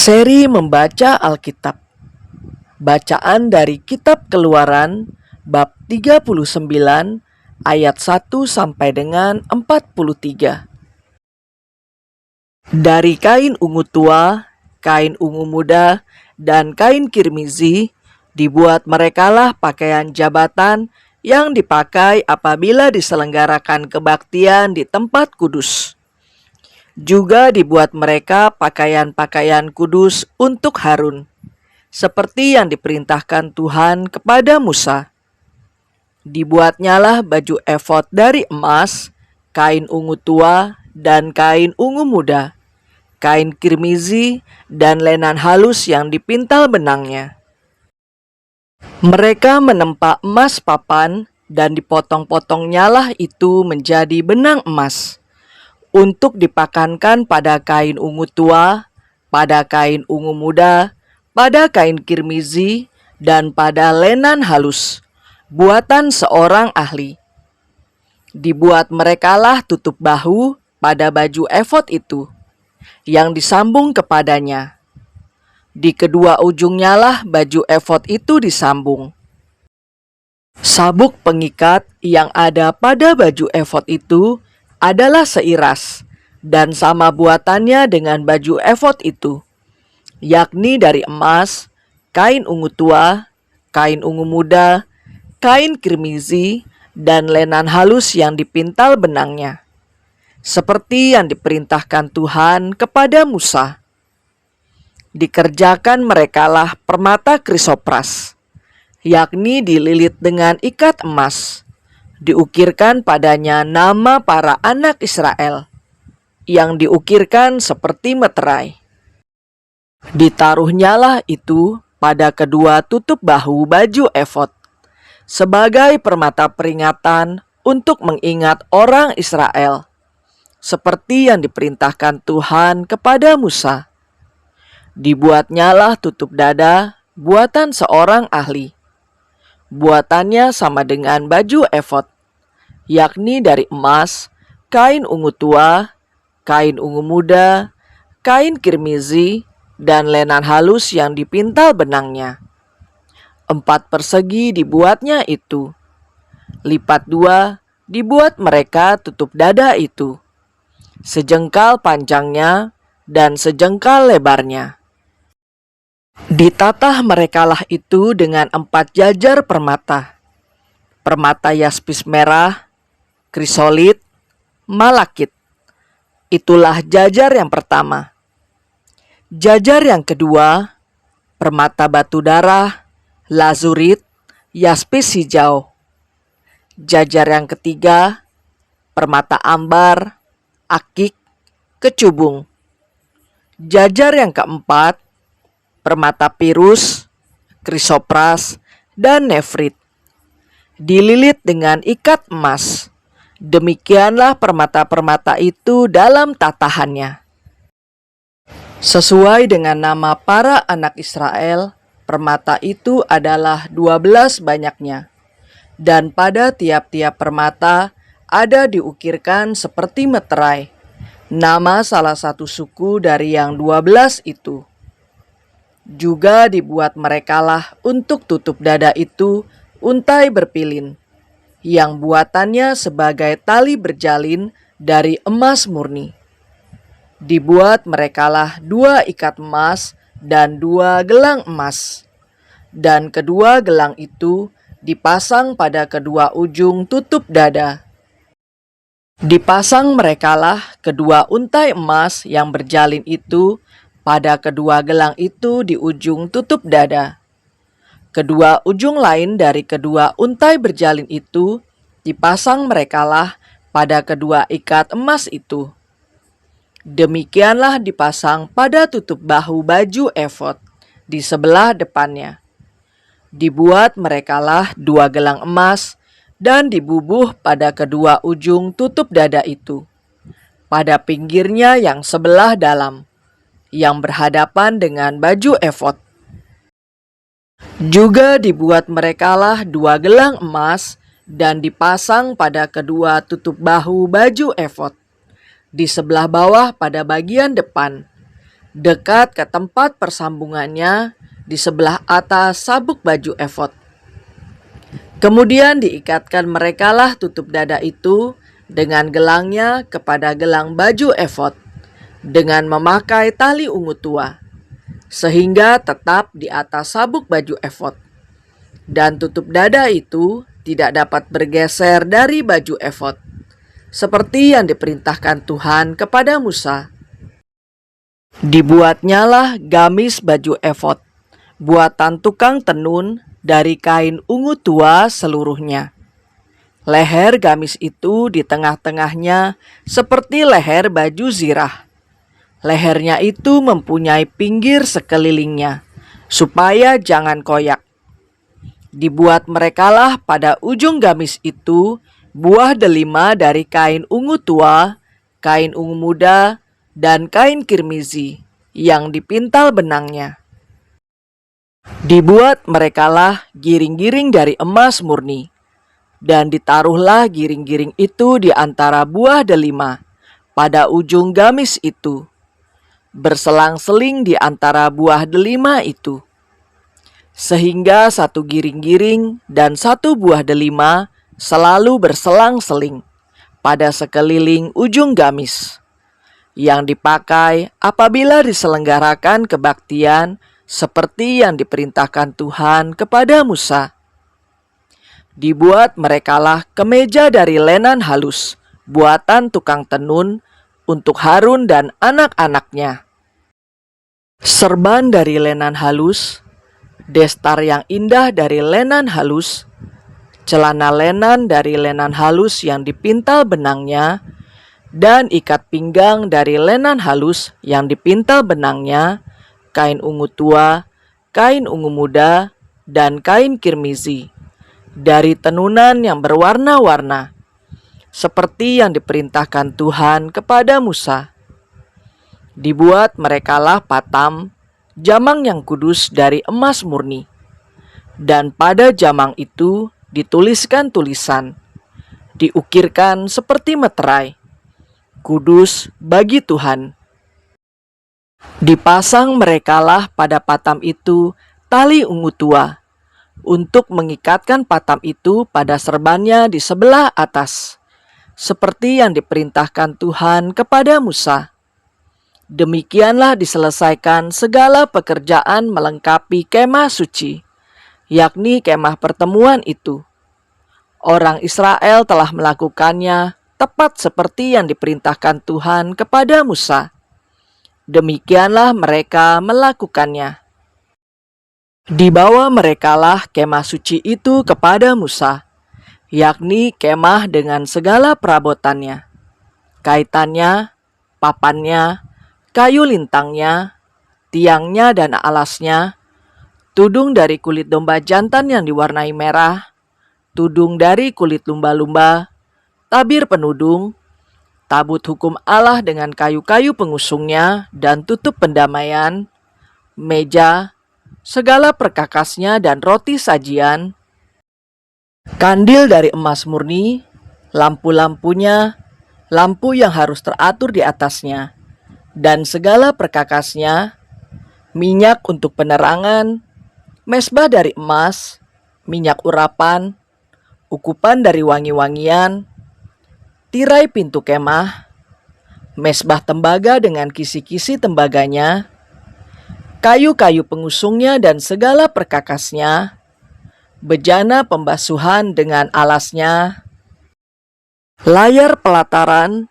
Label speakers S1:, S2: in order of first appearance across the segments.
S1: Seri membaca Alkitab. Bacaan dari Kitab Keluaran bab 39 ayat 1 sampai dengan 43. Dari kain ungu tua, kain ungu muda, dan kain kirmizi dibuat merekalah pakaian jabatan yang dipakai apabila diselenggarakan kebaktian di tempat kudus. Juga dibuat mereka pakaian-pakaian kudus untuk Harun, seperti yang diperintahkan Tuhan kepada Musa. Dibuatnyalah baju efod dari emas, kain ungu tua, dan kain ungu muda, kain kirmizi, dan lenan halus yang dipintal benangnya. Mereka menempa emas papan, dan dipotong-potong-nyalah itu menjadi benang emas, untuk dipakankan pada kain ungu tua, pada kain ungu muda, pada kain kirmizi, dan pada lenan halus, buatan seorang ahli. Dibuat merekalah tutup bahu pada baju efod itu, yang disambung kepadanya. Di kedua ujungnya lah baju efod itu disambung. Sabuk pengikat yang ada pada baju efod itu adalah seiras dan sama buatannya dengan baju efod itu, yakni dari emas, kain ungu tua, kain ungu muda, kain kirmizi, dan lenan halus yang dipintal benangnya, seperti yang diperintahkan Tuhan kepada Musa. Dikerjakan merekalah permata krisopras, yakni dililit dengan ikat emas. Diukirkan padanya nama para anak Israel, yang diukirkan seperti meterai. Ditaruhnyalah itu pada kedua tutup bahu baju efod, sebagai permata peringatan untuk mengingat orang Israel, seperti yang diperintahkan Tuhan kepada Musa. Dibuatnyalah tutup dada buatan seorang ahli. Buatannya sama dengan baju efod, yakni dari emas, kain ungu tua, kain ungu muda, kain kirmizi, dan lenan halus yang dipintal benangnya. 4 persegi dibuatnya itu. Lipat 2 dibuat mereka tutup dada itu, sejengkal panjangnya dan sejengkal lebarnya. Ditatah merekalah itu dengan 4 jajar permata. Permata yaspis merah, krisolit, malakit. Itulah jajar yang pertama. Jajar yang kedua, permata batu darah, lazurit, yaspis hijau. Jajar yang ketiga, permata ambar, akik, kecubung. Jajar yang keempat, permata pirus, krisopras, dan nefrit, dililit dengan ikat emas. Demikianlah permata-permata itu dalam tatahannya. Sesuai dengan nama para anak Israel, permata itu adalah 12 banyaknya. Dan pada tiap-tiap permata ada diukirkan seperti meterai, nama salah satu suku dari yang 12 itu. Juga dibuat merekalah untuk tutup dada itu untai berpilin, yang buatannya sebagai tali berjalin dari emas murni. Dibuat merekalah 2 ikat emas dan 2 gelang emas, dan kedua gelang itu dipasang pada kedua ujung tutup dada. Dipasang merekalah kedua untai emas yang berjalin itu pada kedua gelang itu di ujung tutup dada. Kedua ujung lain dari kedua untai berjalin itu dipasang merekalah pada kedua ikat emas itu. Demikianlah dipasang pada tutup bahu baju efod di sebelah depannya. Dibuat merekalah 2 gelang emas dan dibubuh pada kedua ujung tutup dada itu, pada pinggirnya yang sebelah dalam, yang berhadapan dengan baju efod. Juga dibuat merekalah 2 gelang emas dan dipasang pada kedua tutup bahu baju efod, di sebelah bawah pada bagian depan, dekat ke tempat persambungannya di sebelah atas sabuk baju efod. Kemudian diikatkan merekalah tutup dada itu dengan gelangnya kepada gelang baju efod dengan memakai tali ungu tua, sehingga tetap di atas sabuk baju efod. Dan tutup dada itu tidak dapat bergeser dari baju efod, seperti yang diperintahkan Tuhan kepada Musa. Dibuatnyalah gamis baju efod, buatan tukang tenun dari kain ungu tua seluruhnya. Leher gamis itu di tengah-tengahnya seperti leher baju zirah. Lehernya itu mempunyai pinggir sekelilingnya, supaya jangan koyak. Dibuat merekalah pada ujung gamis itu buah delima dari kain ungu tua, kain ungu muda, dan kain kirmizi yang dipintal benangnya. Dibuat merekalah giring-giring dari emas murni, dan ditaruhlah giring-giring itu di antara buah delima pada ujung gamis itu, berselang-seling di antara buah delima itu, sehingga satu giring-giring dan satu buah delima selalu berselang-seling pada sekeliling ujung gamis, yang dipakai apabila diselenggarakan kebaktian seperti yang diperintahkan Tuhan kepada Musa. Dibuat merekalah kemeja dari lenan halus, buatan tukang tenun untuk Harun dan anak-anaknya. Serban dari lenan halus, destar yang indah dari lenan halus, celana lenan dari lenan halus yang dipintal benangnya, dan ikat pinggang dari lenan halus yang dipintal benangnya, kain ungu tua, kain ungu muda, dan kain kirmizi, dari tenunan yang berwarna-warna, seperti yang diperintahkan Tuhan kepada Musa. Dibuat merekalah patam, jamang yang kudus dari emas murni, dan pada jamang itu dituliskan tulisan, diukirkan seperti meterai, kudus bagi Tuhan. Dipasang merekalah pada patam itu tali ungu tua, untuk mengikatkan patam itu pada serbannya di sebelah atas, seperti yang diperintahkan Tuhan kepada Musa. Demikianlah diselesaikan segala pekerjaan melengkapi kemah suci, yakni kemah pertemuan itu. Orang Israel telah melakukannya tepat seperti yang diperintahkan Tuhan kepada Musa. Demikianlah mereka melakukannya. Dibawa merekalah kemah suci itu kepada Musa, yakni kemah dengan segala perabotannya, kaitannya, papannya, kayu lintangnya, tiangnya dan alasnya, tudung dari kulit domba jantan yang diwarnai merah, tudung dari kulit lumba-lumba, tabir penudung, tabut hukum Allah dengan kayu-kayu pengusungnya dan tutup pendamaian, meja, segala perkakasnya dan roti sajian, kandil dari emas murni, lampu-lampunya, lampu yang harus teratur di atasnya, dan segala perkakasnya, minyak untuk penerangan, mesbah dari emas, minyak urapan, ukupan dari wangi-wangian, tirai pintu kemah, mesbah tembaga dengan kisi-kisi tembaganya, kayu-kayu pengusungnya dan segala perkakasnya, bejana pembasuhan dengan alasnya, layar pelataran,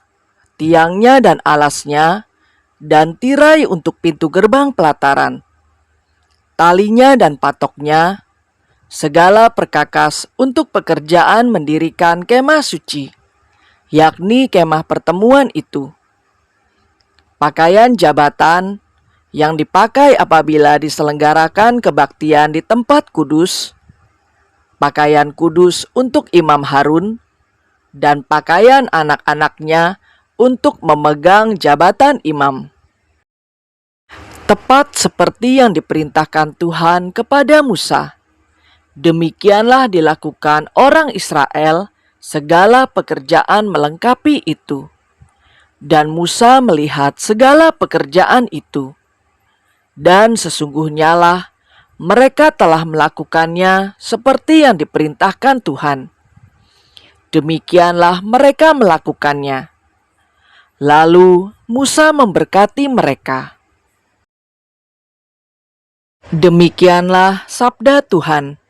S1: tiangnya dan alasnya, dan tirai untuk pintu gerbang pelataran, talinya dan patoknya, segala perkakas untuk pekerjaan mendirikan kemah suci, yakni kemah pertemuan itu. Pakaian jabatan yang dipakai apabila diselenggarakan kebaktian di tempat kudus, pakaian kudus untuk Imam Harun, dan pakaian anak-anaknya untuk memegang jabatan imam. Tepat seperti yang diperintahkan Tuhan kepada Musa, demikianlah dilakukan orang Israel segala pekerjaan melengkapi itu. Dan Musa melihat segala pekerjaan itu. dan sesungguhnyalah mereka telah melakukannya seperti yang diperintahkan Tuhan. Demikianlah mereka melakukannya. Lalu Musa memberkati mereka. Demikianlah sabda Tuhan.